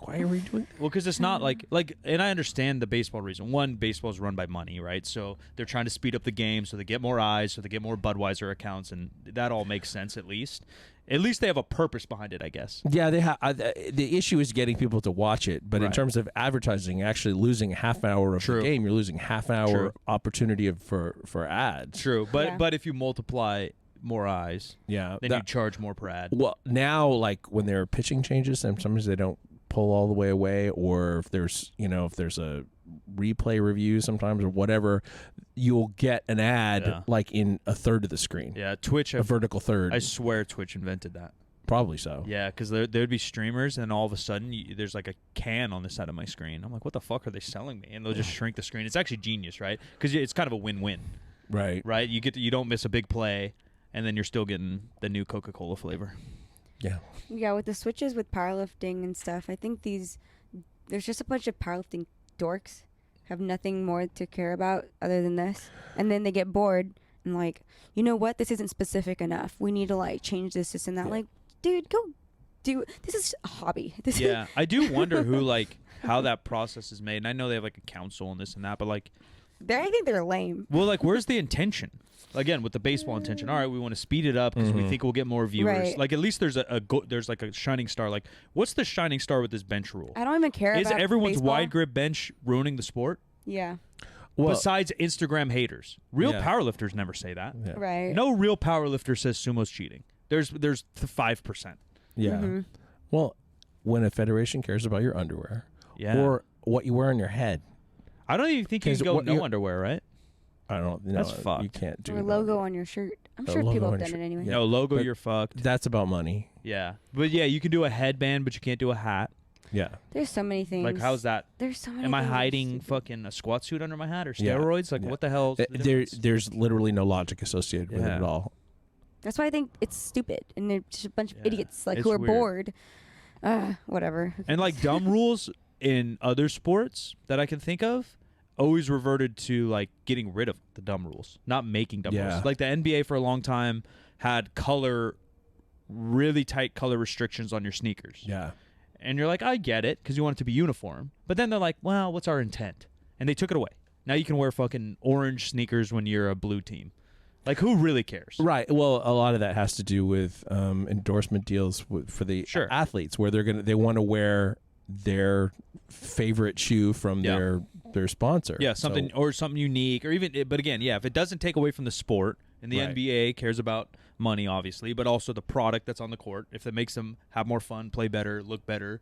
are we doing? Well, because it's not like, and I understand the baseball reason. One, baseball is run by money, right? So they're trying to speed up the game so they get more eyes, so they get more Budweiser accounts, and that all makes sense at least. At least they have a purpose behind it, I guess. Yeah, they have. The issue is getting people to watch it, but in Right. terms of advertising, actually losing half an hour of True. the game, you're losing half an hour True. opportunity for ads. True, but Yeah. but if you multiply more eyes, Yeah. then you charge more per ad. Well, now like when there are pitching changes, sometimes they don't pull all the way away, or if there's a replay review sometimes or whatever, you'll get an ad Yeah. like in a third of the screen, Yeah, Twitch. a vertical third. I swear Twitch invented that. Probably so. Yeah, because there'd be streamers, and all of a sudden there's like a can on the side of my screen. I'm like, what the fuck are they selling me? And they'll just shrink the screen. It's actually genius, right? Because it's kind of a win-win, Right. right? You don't miss a big play, and then you're still getting the new Coca-Cola flavor. Yeah. Yeah, with the switches with powerlifting and stuff, I think there's just a bunch of powerlifting dorks have nothing more to care about other than this, and then they get bored and like, you know what, this isn't specific enough. We need to like change this and that. Yeah. Like, dude, go do. This is a hobby. This Yeah, I do wonder how that process is made. And I know they have like a council and this and that, but like, I think they're lame. Well, like, where's the intention? Again, with the baseball intention. All right, we want to speed it up because we think we'll get more viewers. Right. Like, at least there's there's like a shining star. Like, what's the shining star with this bench rule? I don't even care Is about everyone's baseball. wide grip bench ruining the sport? Yeah. Well, Besides Instagram haters. Real Yeah. powerlifters never say that. yeah. Right. No real powerlifter says sumo's cheating. There's 5%. Yeah. Mm-hmm. Well, when a federation cares about your underwear Yeah. or what you wear on your head, I don't even think you 'Cause can go what no you- underwear, right? I don't know. That's fucked. You can't do Or a logo on your shirt. I'm A sure logo people on have your done shirt. it anyway. Yeah. No logo, But- you're fucked. That's about money. Yeah. But yeah, you can do a headband, but you can't do a hat. Yeah. There's so many things. Like, how's that? There's so many Am I things that are hiding stupid. fucking a squat suit under my hat or Yeah. steroids? Like, Yeah. what the hell? There's literally no logic associated with it Yeah. at all. That's why I think it's stupid. And they're just a bunch of Yeah. idiots like It's who are weird. bored. Whatever. And like dumb rules in other sports that I can think of always reverted to like getting rid of the dumb rules, not making dumb Yeah. rules. Like the NBA for a long time had really tight color restrictions on your sneakers. Yeah. And you're like, I get it because you want it to be uniform. But then they're like, well, what's our intent? And they took it away. Now you can wear fucking orange sneakers when you're a blue team. Like, who really cares? Right. Well, a lot of that has to do with endorsement deals for the Sure. athletes, where they want to wear their favorite shoe from Yeah. their sponsor. Yeah, something So- or something unique, or even. But again, yeah, if it doesn't take away from the sport, and the Right. NBA cares about money, obviously, but also the product that's on the court. If it makes them have more fun, play better, look better,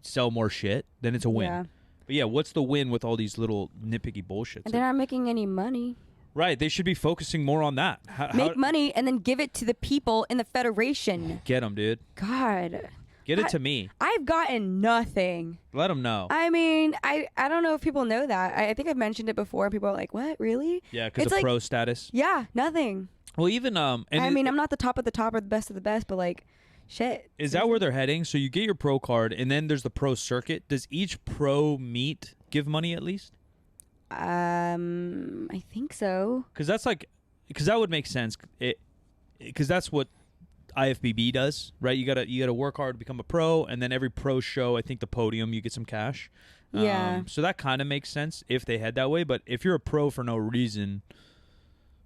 sell more shit, then it's a win. Yeah. But yeah, what's the win with all these little nitpicky bullshits? And they're not making any money. Right, they should be focusing more on that. Make money and then give it to the people in the federation. Get them, dude. God. Get it to me. I've gotten nothing. Let them know. I mean, I don't know if people know that. I think I've mentioned it before. And people are like, what? Really? Yeah, because It's of like- pro status. Yeah, nothing. Well, even and I mean, I'm not the top of the top or the best of the best, but like, shit. is that where they're heading? So you get your pro card, and then there's the pro circuit. Does each pro meet give money at least? I think so. Because that would make sense. Because that's what IFBB does, right? You gotta work hard to become a pro, and then every pro show, I think the podium, you get some cash. Yeah. So that kind of makes sense if they head that way. But if you're a pro for no reason,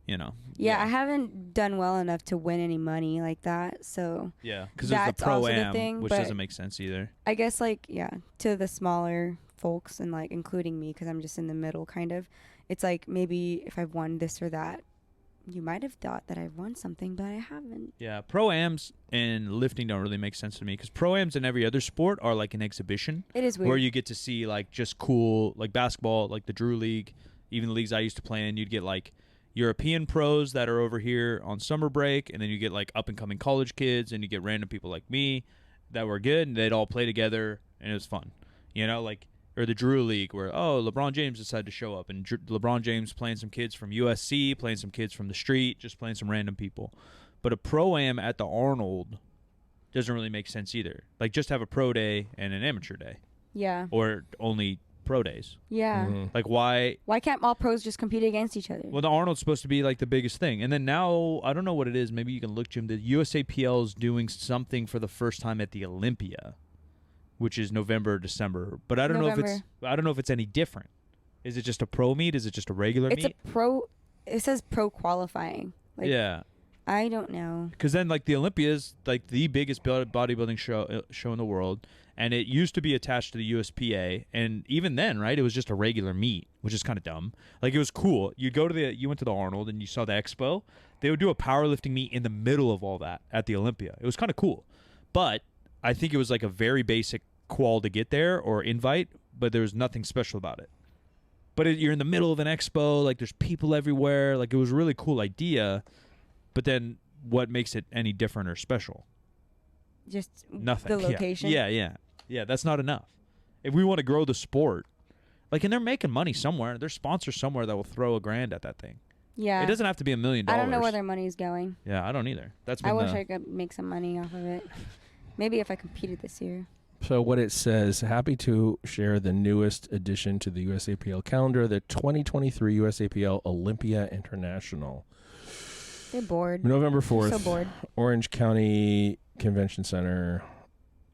you know. Yeah, I haven't done well enough to win any money like that. So Yeah, because there's the That's also the pro-am, thing, which but- doesn't make sense either. I guess like, yeah, to the smaller folks and like including me because I'm just in the middle kind of. It's like maybe if I've won this or that, you might have thought that I've won something, but I haven't. Yeah, pro-ams and lifting don't really make sense to me because pro-ams in every other sport are like an exhibition. It is weird. Where you get to see like just cool, like basketball, like the Drew League, even the leagues I used to play in, you'd get like European pros that are over here on summer break, and then you get like up and coming college kids, and you get random people like me that were good, and they'd all play together, and it was fun, you know, like. Or the Drew League, where LeBron James decided to show up, and LeBron James playing some kids from USC, playing some kids from the street, just playing some random people. But a pro-am at the Arnold doesn't really make sense either. Like, just have a pro day and an amateur day, Yeah. or only pro days. Yeah. Mhm. Like, why? Why can't all pros just compete against each other? Well, the Arnold's supposed to be like the biggest thing, and then now I don't know what it is. Maybe you can look, Jim. The USAPL is doing something for the first time at the Olympia, which is November or December. But I don't know if it's any different. Is it just a pro meet? Is it just a regular It's meet? a pro. It says pro qualifying. Like, Yeah, I don't know. because then like the Olympia is like the biggest bodybuilding show in the world, and it used to be attached to the USPA, and even then, right, it was just a regular meet, which is kind of dumb. Like, it was cool. You went to the Arnold and you saw the expo. They would do a powerlifting meet in the middle of all that at the Olympia. It was kind of cool, but I think it was like a very basic qual to get there or invite, but there was nothing special about it. But you're in the middle of an expo, like there's people everywhere. Like, it was a really cool idea, but then what makes it any different or special? Just Nothing. the location. Yeah, that's not enough. If we want to grow the sport, like, and they're making money somewhere. There's sponsors somewhere that will throw $1,000 at that thing. Yeah. It doesn't have to be $1 million. I don't know where their money's going. Yeah, I don't either. That's been I wish I could make some money off of it. Maybe if I competed this year. So what it says, happy to share the newest addition to the USAPL calendar, the 2023 USAPL Olympia International. They're bored. November I'm 4th, so bored. Orange County Convention Center.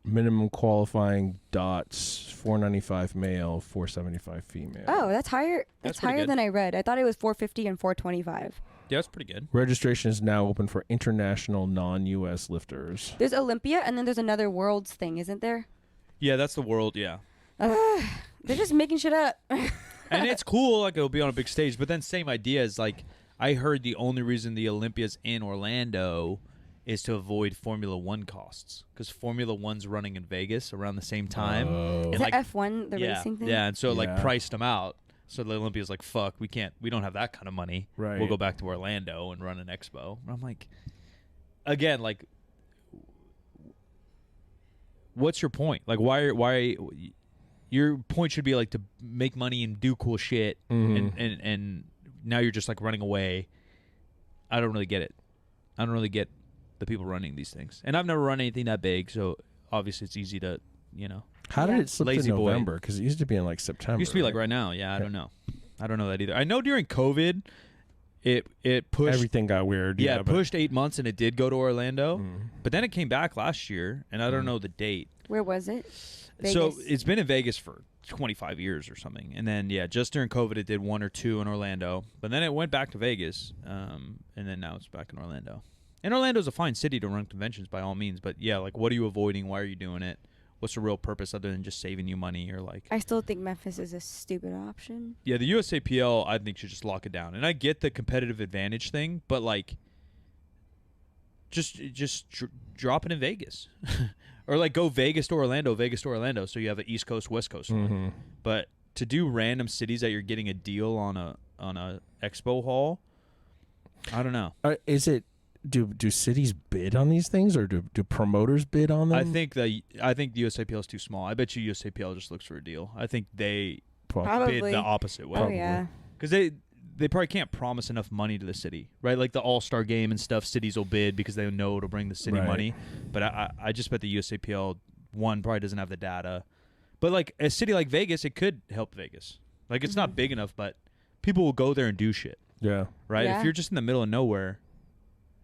minimum qualifying dots 495 male, 475 female. Oh, that's higher. That's pretty higher good. than I read. I thought it was 450 and 425. Yeah, that's pretty good. Registration is now open for international non-U.S. lifters. There's Olympia, and then there's another Worlds thing, isn't there? Yeah, that's the world. Yeah. They're just making shit up. And it's cool, like it'll be on a big stage. But then same idea is like I heard the only reason the Olympia's in Orlando is to avoid Formula One costs because Formula One's running in Vegas around the same time. Oh. Is And that F1, the racing thing? Yeah, and so like Yeah. priced them out. So the Olympia's like, fuck, we don't have that kind of money. Right. We'll go back to Orlando and run an expo. And I'm like, again, like, what's your point? Like, why your point should be like to make money and do cool shit, and now you're just like running away. I don't really get it. I don't really get the people running these things, and I've never run anything that big, so obviously it's easy to, How did it slip Lazy to boy. November? Because it used to be in like September. It used to be like right now. Yeah, I don't know. I don't know that either. I know during COVID, it pushed Everything got weird. Yeah, but- it pushed 8 months and it did go to Orlando, Mm. but then it came back last year, and I don't know the date. Where was it? So Vegas? it's been in Vegas for 25 years or something, and then just during COVID it did 1 or 2 in Orlando, but then it went back to Vegas, and then now it's back in Orlando. And Orlando's a fine city to run conventions by all means, but yeah, like what are you avoiding? Why are you doing it? What's the real purpose other than just saving you money or like? I still think Memphis is a stupid option. Yeah, the USAPL I think should just lock it down, and I get the competitive advantage thing, but like, just drop it in Vegas, or like go Vegas to Orlando, so you have an East Coast West Coast one. Mhm. But to do random cities that you're getting a deal on a expo hall, I don't know. Is it? Do cities bid on these things, or do promoters bid on them? I think the USAPL is too small. I bet you USAPL just looks for a deal. I think they Probably. bid the opposite way. Oh, yeah. Because they probably can't promise enough money to the city, right? Like the All-Star game and stuff, cities will bid because they know it'll bring the city Right. money. But I just bet the USAPL, one, probably doesn't have the data. But like a city like Vegas, it could help Vegas. Like it's not big enough, but people will go there and do shit, Yeah. right? Yeah. If you're just in the middle of nowhere,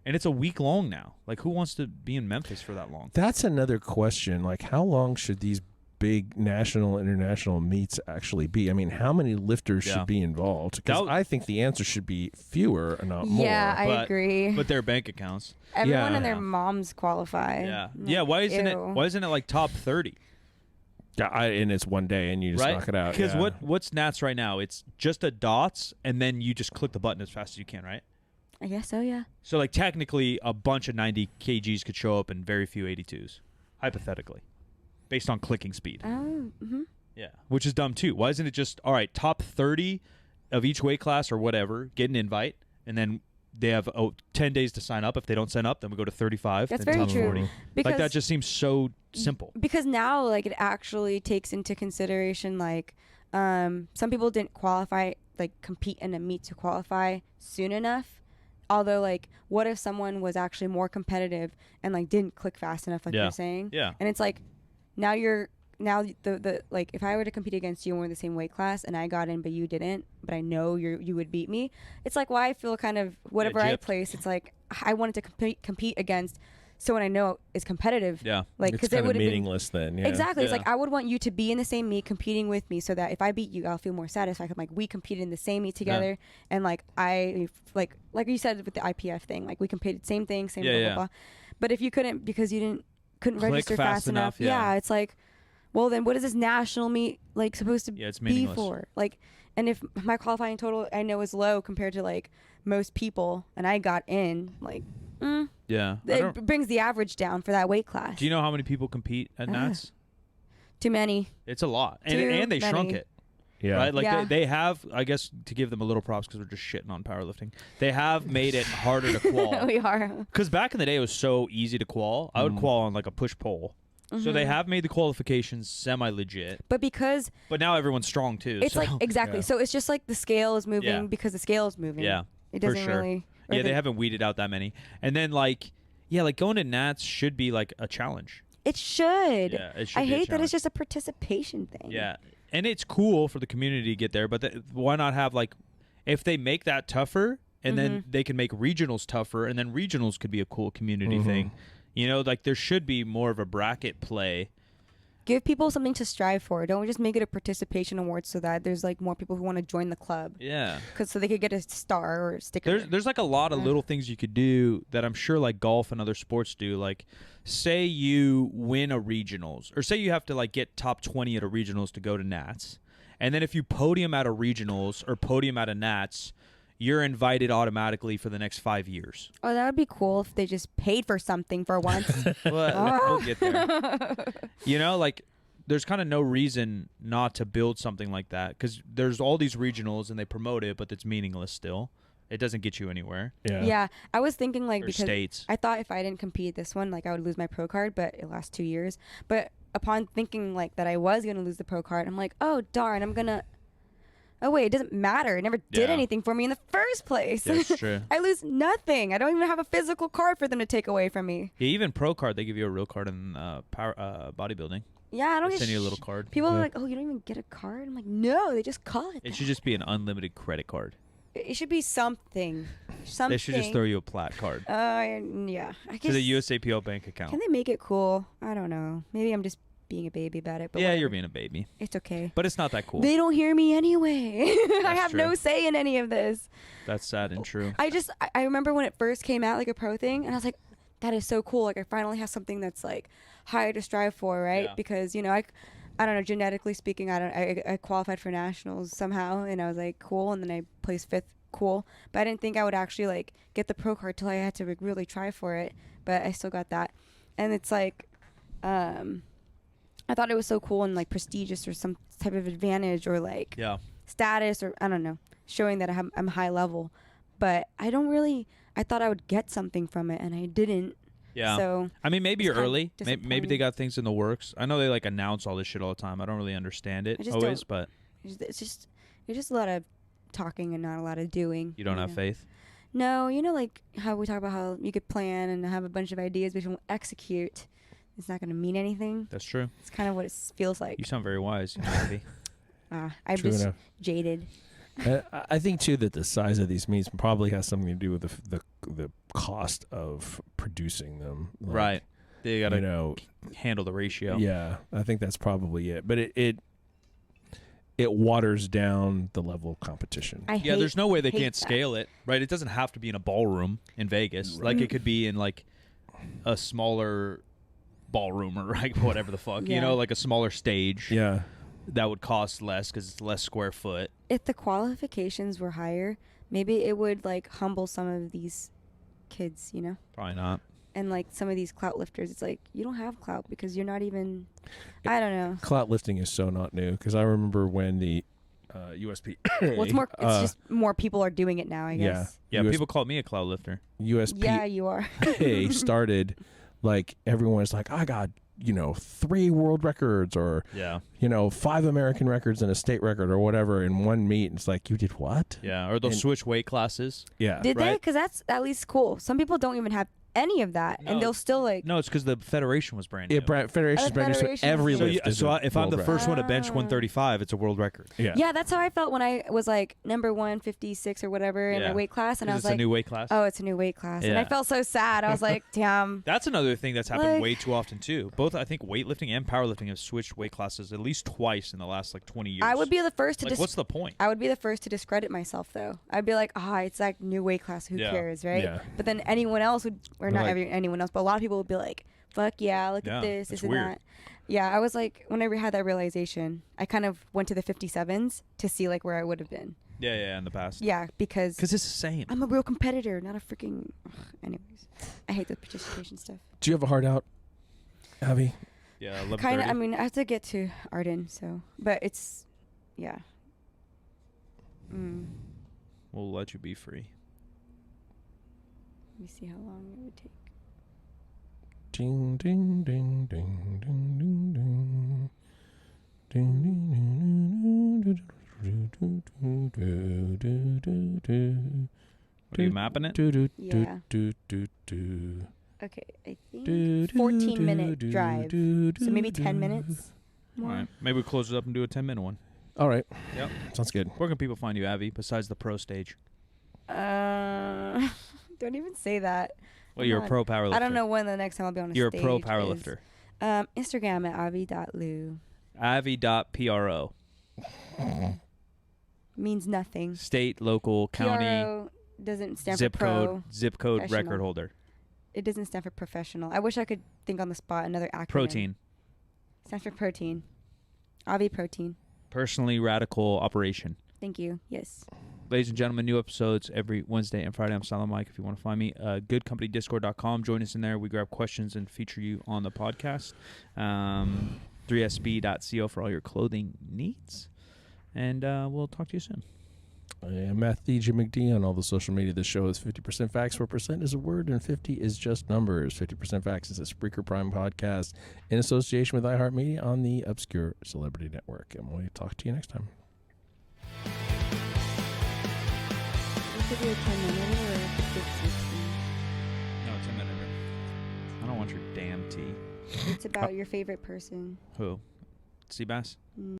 and it's a week long now. Like who wants to be in Memphis for that long? That's another question. Like, how long should these big national, international meets actually be? I mean, how many lifters Yeah. should be involved? Because I think the answer should be fewer and not more. Yeah, I But- agree. But their bank accounts. Everyone yeah. and their Yeah. moms qualify. Yeah. I'm Yeah, like, why isn't it ew. like top 30? Yeah, and it's one day and you just Right? knock it out. Because yeah. what's Nats right now? It's just a dots, and then you just click the button as fast as you can, right? I guess so, yeah. So like technically, a bunch of 90 kgs could show up and very few 82s, hypothetically, based on clicking speed. Oh, Yeah, which is dumb too. Why isn't it just all right? Top 30 of each weight class or whatever get an invite, and then they have 10 days to sign up. If they don't sign up, then we go to 35. That's then very top true. 40. Because Like that just seems so simple. Because now, like, it actually takes into consideration, like, some people didn't qualify, like, compete in a meet to qualify soon enough. Although, like, what if someone was actually more competitive and, like, didn't click fast enough, like Yeah. you're saying? Yeah. And it's like, now the like, if I were to compete against you and we're in the same weight class and I got in but you didn't, but I know you would beat me, it's like why I feel kind of whatever I gypped. place, it's like I wanted to compete against someone I know is competitive. Yeah. Like, it's because it kind would of have been meaningless then. Yeah. exactly. It's Yeah. like I would want you to be in the same meet competing with me, so that if I beat you, I'll feel more satisfied. I'm like, we competed in the same meet together, and like I like you said with the IPF thing, like we competed same thing, same Yeah, blah yeah. blah blah. But if you couldn't because you couldn't Click register fast fast enough, enough, yeah. it's like, well then what is this national meet like supposed to Yeah, it's be meaningless. for? Like, and if my qualifying total I know is low compared to like most people, and I got in, like, Yeah. it brings the average down for that weight class. Do you know how many people compete at Nats? Too many. It's a lot, and Too they shrunk many. it. Yeah. Right, like Yeah. they have. I guess to give them a little props because we're just shitting on powerlifting. They have made it harder to qual. We are. Because back in the day, it was so easy to qual. I would qual on like a push pull. So they have made the qualifications semi legit. But because But now everyone's strong too. it's so. like exactly, Yeah. so it's just like the scale is moving Yeah. because the scale is moving. Yeah, it for doesn't sure. really. or Yeah, the- they haven't weeded out that many. And then like going to Nats should be like a challenge. It should. Yeah, it should I be a hate that challenge. it's just a participation thing. Yeah, and it's cool for the community to get there, but why not have like, if they make that tougher, and then they can make regionals tougher, and then regionals could be a cool community thing. You know, like there should be more of a bracket play. Give people something to strive for. Don't just make it a participation award so that there's like more people who want to join the club. Yeah. So they could get a star or a sticker. There's like a lot of little things you could do that I'm sure like golf and other sports do. Like, say you win a regionals, or say you have to like get top 20 at a regionals to go to Nats, and then if you podium at a regionals or podium at a Nats, you're invited automatically for the next 5 years. Oh, that would be cool if they just paid for something for once. We'll get there. You know, like there's kind of no reason not to build something like that, because there's all these regionals and they promote it, but it's meaningless still. It doesn't get you anywhere. Yeah. I was thinking like, Or because states. I thought if I didn't compete this one, like I would lose my pro card, but it lasts 2 years. But upon thinking like that I was going to lose the pro card, I'm like, oh, darn, oh, wait, it doesn't matter. It never did Yeah. anything for me in the first place. That's true. I lose nothing. I don't even have a physical card for them to take away from me. Yeah, even pro card, they give you a real card in bodybuilding. Yeah, I don't They get send you a little card. People are like, oh, you don't even get a card? I'm like, no, they just call it It that. should just be an unlimited credit card. It should be something. Something. They should just throw you a plat card Yeah. I to guess, the USAPL bank account. can they make it cool? I don't know. Maybe I'm just being a baby about it. But Yeah, whatever. you're being a baby. It's okay. But it's not that cool. They don't hear me anyway. I That's have no true. say in any of this. That's sad and true. I remember when it first came out, like a pro thing, and I was like, that is so cool. Like I finally have something that's like higher to strive for, right? Yeah. Because, you know, I don't know, genetically speaking, I qualified for nationals somehow, and I was like, cool, and then I placed 5th, cool. But I didn't think I would actually like get the pro card till I had to like, really try for it. But I still got that. And it's like, I thought it was so cool and like prestigious or some type of advantage or like Yeah. status or I don't know, showing that I'm high level. But I thought I would get something from it, and I didn't. Yeah. So I mean, maybe it's you're kind of early. Maybe they disappointing. got things in the works. I know they like announce all this shit all the time. I don't really understand it I just always, don't- but it's just a lot of talking and not a lot of doing. you don't have know. faith. No, you know, like how we talk about how you could plan and have a bunch of ideas, but you won't execute. It's not going to mean anything. That's true. It's kind of what it feels like. You sound very wise, Avi. I'm True just enough. jaded. I think too that the size of these meats probably has something to do with the cost of producing them. Like, Right. They got to You know, handle the ratio. yeah, I think that's probably it. But it waters down the level of competition. Yeah, there's no way they hate can't that. scale it, right? It doesn't have to be in a ballroom in Vegas. Like it could be in like a smaller ballroom or like whatever the fuck, you Yeah. know, like a smaller stage. Yeah. That would cost less because it's less square foot. If the qualifications were higher, maybe it would like humble some of these kids, you know? Probably not. And like some of these clout lifters, it's like you don't have clout because you're not even. I don't know. Clout lifting is so not new because I remember when the USP. Well, it's more. It's just more people are doing it now. I yeah. guess. Yeah, US people call me a cloud lifter. USP Yeah, you are. started, like everyone's like, I got 3 world records or Yeah. 5 American records and a state record or whatever in one meet. And it's like, you did what? Yeah, or they'll And- switch weight classes. Yeah. Did they? Right. Because that's at least cool. Some people don't even have any of that, No. and they'll still like. No, it's because the federation was brand new. Yeah, Federation's Oh, brand new, so Federation's every new. lift is so a if I'm world the record. first one to bench Ah. 135, it's a world record. Yeah. Yeah, that's how I felt when I was like number 156 or whatever in Yeah. my weight class, and I 'Cause was it's like, a new weight class. "Oh, it's a new weight class," and I Yeah. felt so sad. I was like, "Damn." That's another thing that's happened Like- way too often too. Both I think weightlifting and powerlifting have switched weight classes at least twice in the last like 20 years. I would be the first to like, what's the point? I would be the first to discredit myself, though. I'd be like, it's like new weight class. Who Yeah. cares, right? Yeah. But then anyone else would, or They're not like- anyone else, but a lot of people would be like, fuck yeah, look Yeah, at this, it's this and weird. that. Yeah, I was like, when I had that realization, I kind of went to the 57s to see like where I would have been. Yeah, in the past. Yeah, because Because it's the same. I'm a real competitor, not a freaking. Anyways, I hate the participation stuff. Do you have a heart out, Avi? Yeah, 11:30. Kind of. I mean, I have to get to Arden, so, but it's, yeah. We'll let you be free. Let me see how long it would take. Ding ding ding ding ding ding ding. Ding ding ding. Are you mapping it? Yeah. Do. Okay, I think 14-minute drive. So maybe 10 minutes All more. right. Maybe we close it up and do a 10-minute one. All right. Yep. Sounds good. Where can people find you, Avi, besides the pro stage? Don't even say that. Well, you're a pro powerlifter. I don't know when the next time I'll be on a You're stage. a pro powerlifter. Instagram at avi.lieu. Avi.pro. Means nothing. State, local, county. PRO doesn't stand zip for pro. zip code record professional. holder. It doesn't stand for professional. I wish I could think on the spot another acronym. Protein. Stands for protein. Avi protein. Personally radical operation. Thank you. Yes. Ladies and gentlemen, new episodes every Wednesday and Friday. I'm Silent Mike. If you want to find me, goodcompany.discord.com. Join us in there. We grab questions and feature you on the podcast. 3sb.co for all your clothing needs. And we'll talk to you soon. I'm Matthew Jim McDonald on all the social media. The show is 50% facts, 4% is a word, and 50 is just numbers. 50% facts is a Spreaker Prime podcast in association with iHeartMedia on the Obscure Celebrity Network. And we'll talk to you next time. This could be a 10-minute or a 15. No, it's a minute. I don't want your damn tea. It's about your favorite person. Who? Seabass?